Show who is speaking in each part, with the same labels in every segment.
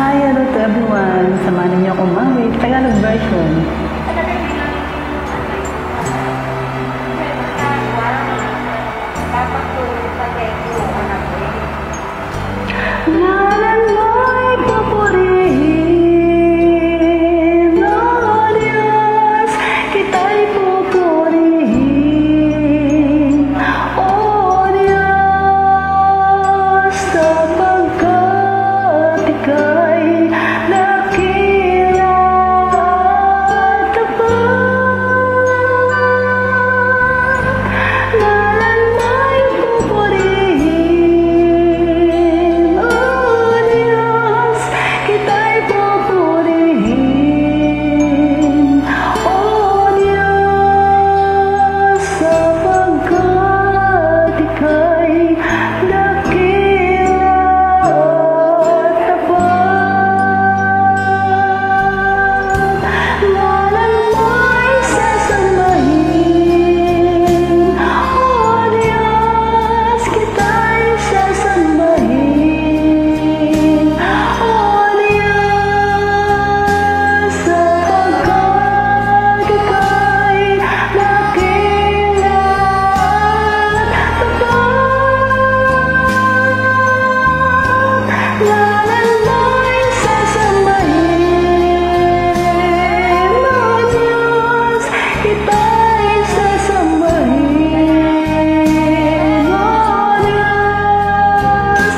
Speaker 1: Hi, hello to everyone. Samahan niyo akong mawit. Tagalog version. Ngalan mo'y pupurihin, O Diyos, kita'y pupurihin, O Diyos, sapagkat Ika'y dakila at tapat. Ngalan mo'y pupurihin, O Diyos, kita'y pupurihin, O Diyos, sapagkat Ika'y dakila at tapat. Ngalan mo'y sasambahin, O Diyos, kita'y sasambahin, O Diyos, sapagkat Ika'y dakila at tapat. Ngalan mo'y sasambahin, O Diyos, kita'y sasambahin, O Diyos,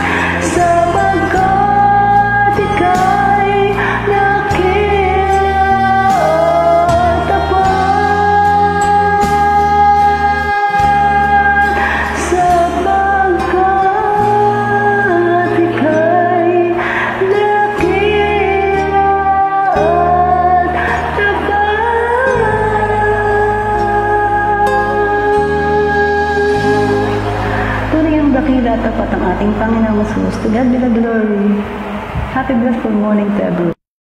Speaker 1: sapagkat Ika'y dakila at tapat. Sapagkat Ika'y dakila at tapat. Tunay ang dakila at tapat ang ating Panginoong Jesus. To God be the glory. Happy blessed morning to everyone.